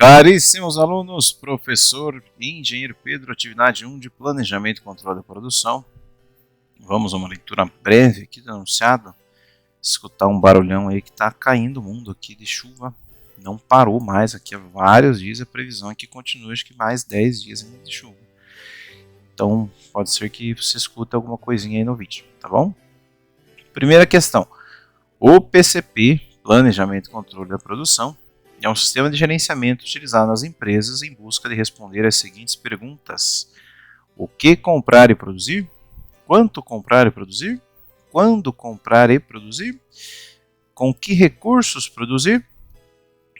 Caríssimos alunos, professor e engenheiro Pedro, atividade 1 de planejamento e controle da produção. Vamos a uma leitura breve aqui do enunciado. Escutar um barulhão aí que está caindo o mundo aqui de chuva. Não parou mais aqui há vários dias, a previsão é que continue acho que mais 10 dias ainda de chuva. Então pode ser que você escute alguma coisinha aí no vídeo, tá bom? Primeira questão. O PCP, Planejamento e Controle da Produção, é um sistema de gerenciamento utilizado nas empresas em busca de responder às seguintes perguntas: o que comprar e produzir? Quanto comprar e produzir? Quando comprar e produzir? Com que recursos produzir?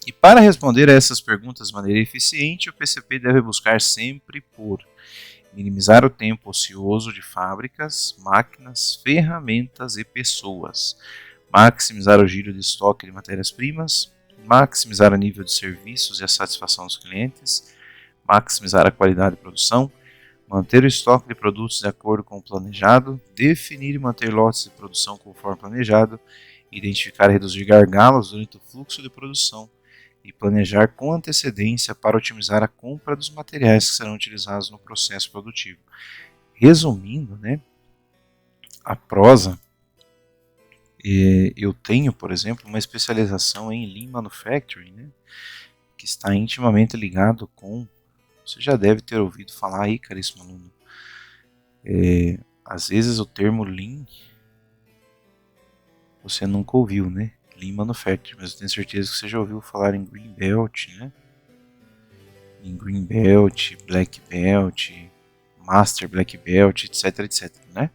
E para responder a essas perguntas de maneira eficiente, o PCP deve buscar sempre por minimizar o tempo ocioso de fábricas, máquinas, ferramentas e pessoas, maximizar o giro de estoque de matérias-primas, maximizar o nível de serviços e a satisfação dos clientes, maximizar a qualidade de produção, manter o estoque de produtos de acordo com o planejado, definir e manter lotes de produção conforme planejado, identificar e reduzir gargalos durante o fluxo de produção e planejar com antecedência para otimizar a compra dos materiais que serão utilizados no processo produtivo. Resumindo, né, a prosa, eu tenho, por exemplo, uma especialização em Lean Manufacturing, né, que está intimamente ligado com, você já deve ter ouvido falar aí, caríssimo aluno, às vezes o termo Lean você nunca ouviu, né? Lean Manufacturing, mas eu tenho certeza que você já ouviu falar em Green Belt, né? Em Green Belt, Black Belt, Master Black Belt, etc, né?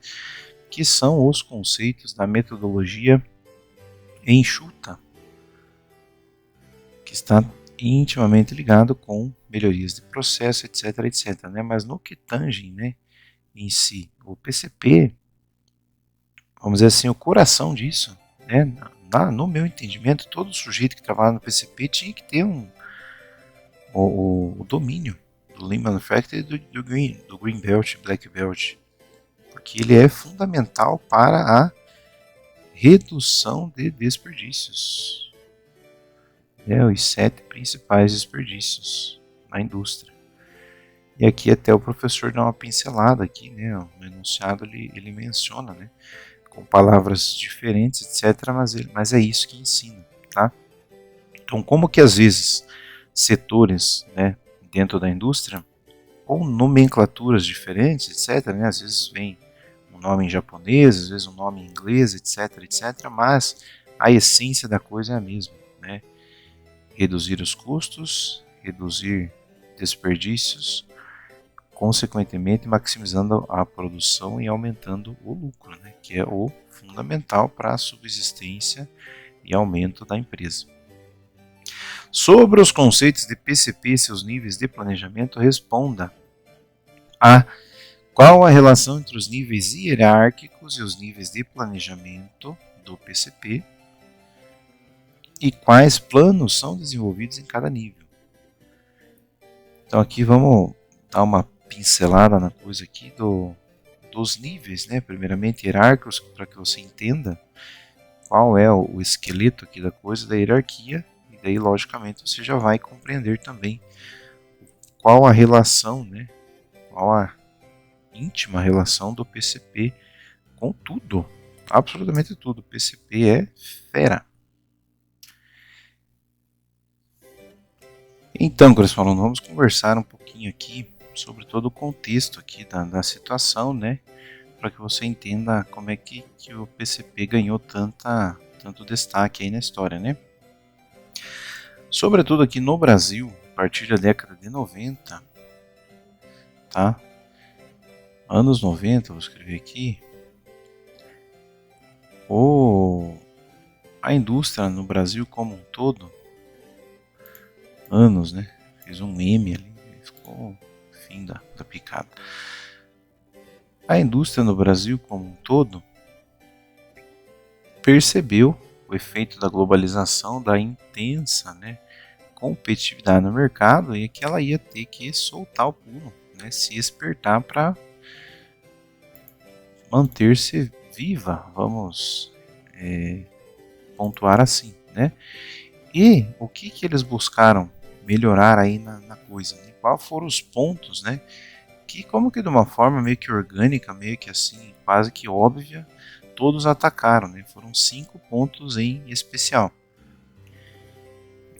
Que são os conceitos da metodologia enxuta, que está intimamente ligado com melhorias de processo, etc, né? Mas no que tange, né, em si, o PCP, vamos dizer assim, o coração disso, né? No meu entendimento, todo sujeito que trabalha no PCP tinha que ter o domínio do Lean Manufacturing e do Green Belt, Black Belt, porque ele é fundamental para a redução de desperdícios. Os 7 principais desperdícios na indústria. E aqui até o professor dá uma pincelada aqui, né? No enunciado ele menciona, né, com palavras diferentes, etc, mas é isso que ensina, tá? Então, como que às vezes setores, né, dentro da indústria, com nomenclaturas diferentes, etc, né, às vezes vem um nome em japonês, às vezes um nome em inglês, etc, mas a essência da coisa é a mesma, né? Reduzir os custos, reduzir desperdícios, consequentemente maximizando a produção e aumentando o lucro, né, que é o fundamental para a subsistência e aumento da empresa. Sobre os conceitos de PCP e seus níveis de planejamento, responda a: qual a relação entre os níveis hierárquicos e os níveis de planejamento do PCP e quais planos são desenvolvidos em cada nível. Então aqui vamos dar uma pincelada na coisa aqui dos níveis, né? Primeiramente hierárquicos, para que você entenda qual é o esqueleto aqui da coisa, da hierarquia, e daí logicamente você já vai compreender também qual a relação, né? Qual a íntima relação do PCP com tudo, absolutamente tudo. O PCP é fera. Então, caros alunos, vamos conversar um pouquinho aqui sobre todo o contexto aqui da situação, né, para que você entenda como é que o PCP ganhou tanto destaque aí na história, né. Sobretudo aqui no Brasil, a partir da década de 90, tá? Anos 90, vou escrever aqui. A indústria no Brasil como um todo, anos, né? Fiz um meme ali, ficou fim da picada. A indústria no Brasil como um todo percebeu o efeito da globalização, da intensa, né, competitividade no mercado, e que ela ia ter que soltar o pulo, né, se espertar para manter-se viva, vamos pontuar assim, né? E o que eles buscaram melhorar aí na coisa, né? Quais foram os pontos, né? Que como que de uma forma meio que orgânica, meio que assim, quase que óbvia, todos atacaram, né? Foram 5 pontos em especial.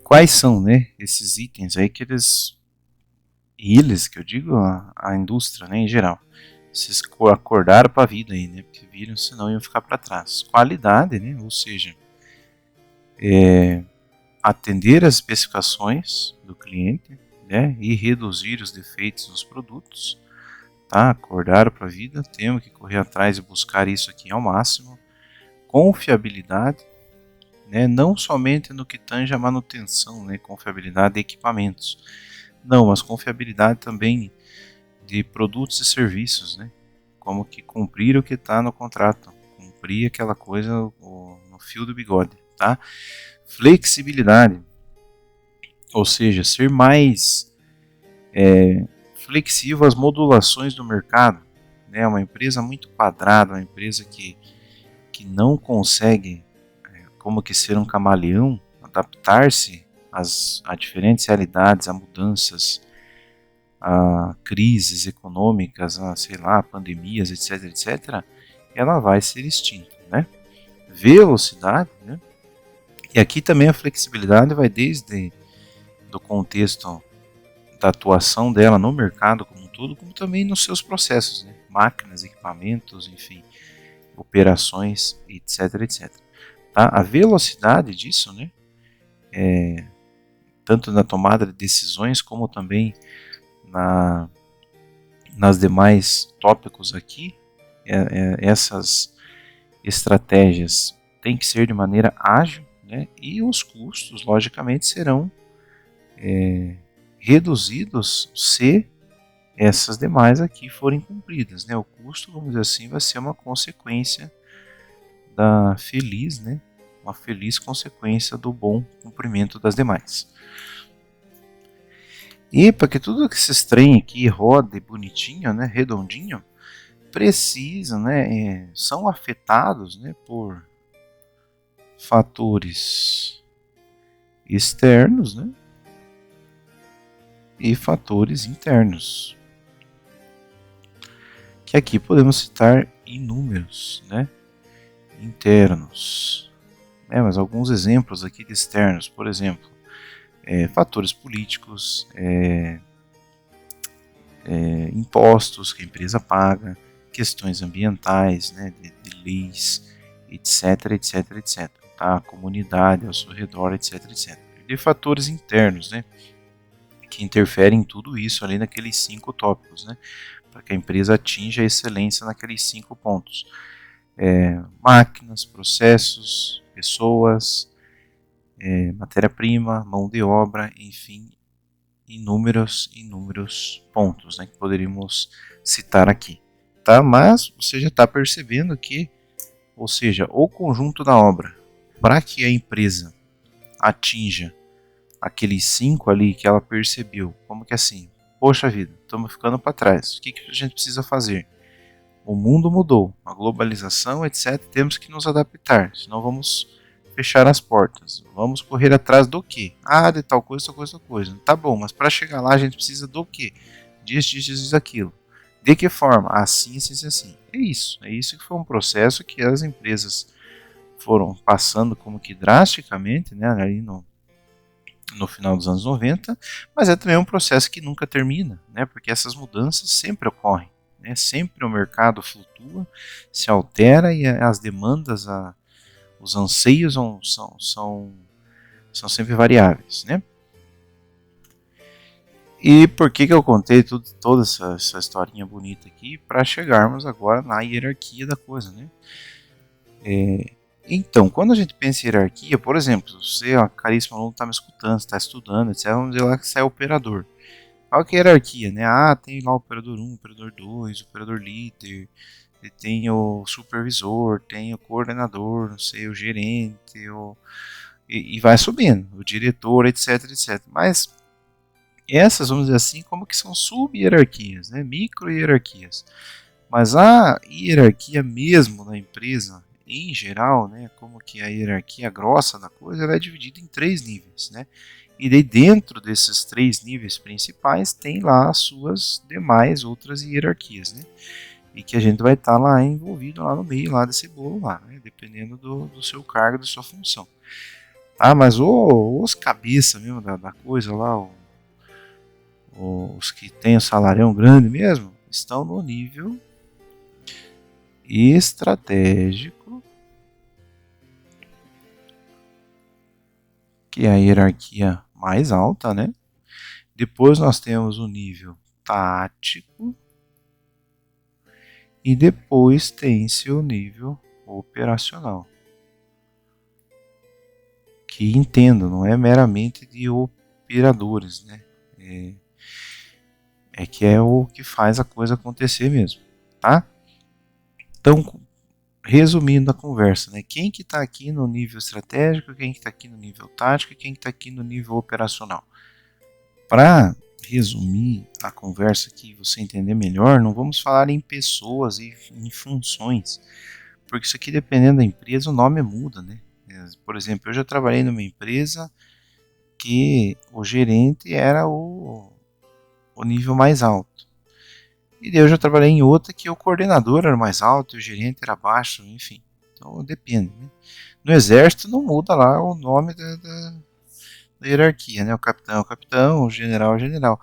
Quais são, né, esses itens aí que eles, que eu digo a indústria, né, em geral, vocês acordaram para a vida aí, né? Porque viram, senão iam ficar para trás. Qualidade, né? Ou seja, atender às especificações do cliente, né? E reduzir os defeitos nos produtos. Tá? Acordaram para a vida, temos que correr atrás e buscar isso aqui ao máximo. Confiabilidade, né? Não somente no que tange a manutenção, né? Confiabilidade de equipamentos. Não, mas confiabilidade também de produtos e serviços, né? Como que cumprir o que está no contrato, cumprir aquela coisa no fio do bigode, tá? Flexibilidade, ou seja, ser mais flexível às modulações do mercado, né? Uma empresa muito quadrada, uma empresa que não consegue, como que ser um camaleão, adaptar-se a diferentes realidades, a mudanças, a crises econômicas, a, sei lá, pandemias, etc, etc, ela vai ser extinta, né? Velocidade, né? E aqui também a flexibilidade vai desde do contexto da atuação dela no mercado como um todo, como também nos seus processos, né? Máquinas, equipamentos, enfim, operações, etc, etc. Tá? A velocidade disso, né? Tanto na tomada de decisões como também nas demais tópicos aqui, essas estratégias têm que ser de maneira ágil, né? E os custos, logicamente, serão reduzidos se essas demais aqui forem cumpridas, né? O custo, vamos dizer assim, vai ser uma consequência da feliz, né? Uma feliz consequência do bom cumprimento das demais. E para que tudo que esses trem aqui rode bonitinho, né, redondinho, precisam, né, são afetados, né, por fatores externos, né, e fatores internos, que aqui podemos citar inúmeros, né, internos, né, mas alguns exemplos aqui de externos, por exemplo, fatores políticos, impostos que a empresa paga, questões ambientais, né, de leis, etc, etc, etc. Tá? A comunidade ao seu redor, etc, etc. E fatores internos, né, que interferem em tudo isso ali naqueles 5 tópicos, né, para que a empresa atinja a excelência naqueles 5 pontos. Máquinas, processos, pessoas, matéria-prima, mão de obra, enfim, inúmeros pontos, né, que poderíamos citar aqui, tá? Mas você já está percebendo que, ou seja, o conjunto da obra, para que a empresa atinja aqueles 5 ali que ela percebeu, como que assim, poxa vida, estamos ficando para trás, o que a gente precisa fazer? O mundo mudou, a globalização, etc, temos que nos adaptar, senão vamos fechar as portas. Vamos correr atrás do quê? Ah, de tal coisa, tal coisa, tal coisa. Tá bom, mas para chegar lá a gente precisa do quê? Disso, aquilo. De que forma? Assim, assim, assim. É isso que foi um processo que as empresas foram passando como que drasticamente, né, ali no final dos anos 90, mas é também um processo que nunca termina, né, porque essas mudanças sempre ocorrem, né, sempre o mercado flutua, se altera e as demandas, os anseios são sempre variáveis, né? E por que eu contei toda essa historinha bonita aqui? Para chegarmos agora na hierarquia da coisa, né? Então, quando a gente pensa em hierarquia, por exemplo, você, caríssimo aluno, está me escutando, está estudando, etc., vamos dizer lá que você é operador. Qual que é a hierarquia, né? Ah, tem lá o operador 1, operador 2, operador líder, tem o supervisor, tem o coordenador, não sei, o gerente, e vai subindo, o diretor, etc, etc. Mas essas, vamos dizer assim, como que são sub-hierarquias, né? Micro-hierarquias. Mas a hierarquia mesmo da empresa, em geral, né, como que a hierarquia grossa da coisa, ela é dividida em 3 níveis, né? E daí dentro desses 3 níveis principais tem lá as suas demais outras hierarquias, né? E que a gente vai estar lá envolvido lá no meio lá desse bolo lá, né? Dependendo do seu cargo, da sua função. Ah, mas os cabeça mesmo da coisa lá, os que têm o salarião grande mesmo, estão no nível estratégico, que é a hierarquia mais alta, né? Depois nós temos o nível tático e depois tem-se o nível operacional. Que entendo, não é meramente de operadores, né? É que é o que faz a coisa acontecer mesmo, tá? Então, resumindo a conversa, né? Quem que está aqui no nível estratégico, quem que está aqui no nível tático e quem que está aqui no nível operacional. Para resumir a conversa aqui, você entender melhor, não vamos falar em pessoas e em funções, porque isso aqui, dependendo da empresa, o nome muda, né? Por exemplo, eu já trabalhei numa empresa que o gerente era o nível mais alto. E daí eu já trabalhei em outra que o coordenador era mais alto e o gerente era baixo, enfim. Então depende. Né? No exército não muda lá o nome da hierarquia, né? O capitão é o capitão, o general é o general.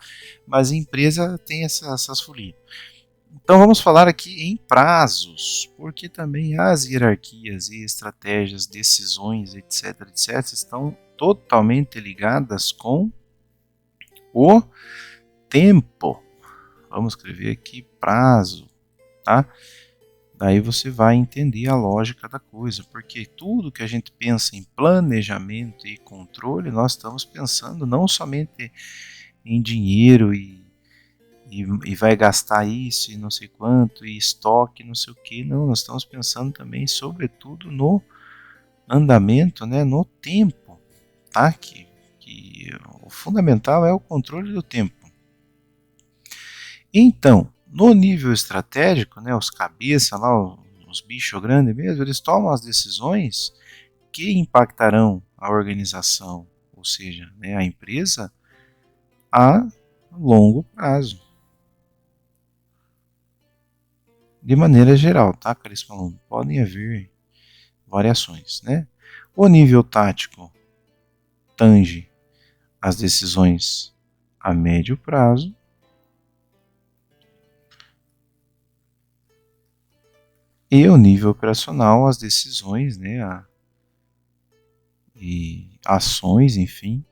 Mas a empresa tem essas folias. Então vamos falar aqui em prazos, porque também as hierarquias e estratégias, decisões, etc, etc, estão totalmente ligadas com o tempo. Vamos escrever aqui prazo, tá? Daí você vai entender a lógica da coisa, porque tudo que a gente pensa em planejamento e controle, nós estamos pensando não somente em dinheiro e vai gastar isso e não sei quanto, e estoque, não sei o que, não, nós estamos pensando também, sobretudo, no andamento, né, no tempo, tá? Que o fundamental é o controle do tempo. Então, no nível estratégico, né, os cabeças lá, os bichos grandes mesmo, eles tomam as decisões que impactarão a organização, ou seja, né, a empresa, a longo prazo. De maneira geral, tá, caríssimo aluno? Podem haver variações, né? O nível tático tange as decisões a médio prazo. E o nível operacional, as decisões, né, e ações, enfim,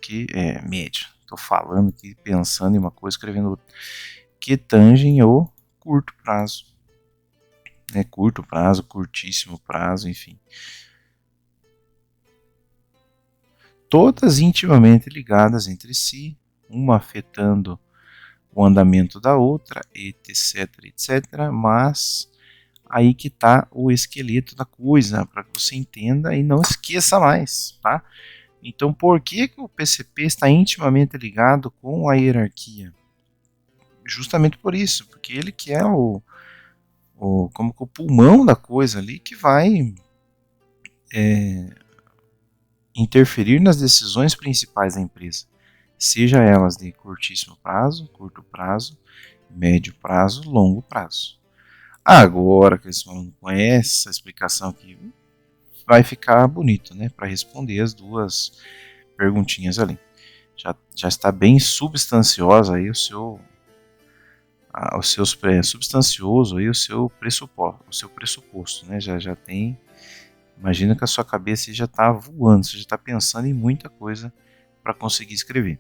que é médio. Estou falando aqui, pensando em uma coisa, escrevendo outra, que tangem o curto prazo. Né, curto prazo, curtíssimo prazo, enfim. Todas intimamente ligadas entre si, uma afetando o andamento da outra, etc, etc, mas aí que está o esqueleto da coisa, para que você entenda e não esqueça mais, tá? Então, por que o PCP está intimamente ligado com a hierarquia? Justamente por isso, porque ele que é como que o pulmão da coisa ali que vai interferir nas decisões principais da empresa, seja elas de curtíssimo prazo, curto prazo, médio prazo, longo prazo. Agora que eles vão com essa explicação aqui, vai ficar bonito, né, para responder as duas perguntinhas ali. Já está bem substanciosa aí substancioso aí o seu pressuposto, né? Já tem, imagina que a sua cabeça já está voando, você já está pensando em muita coisa para conseguir escrever.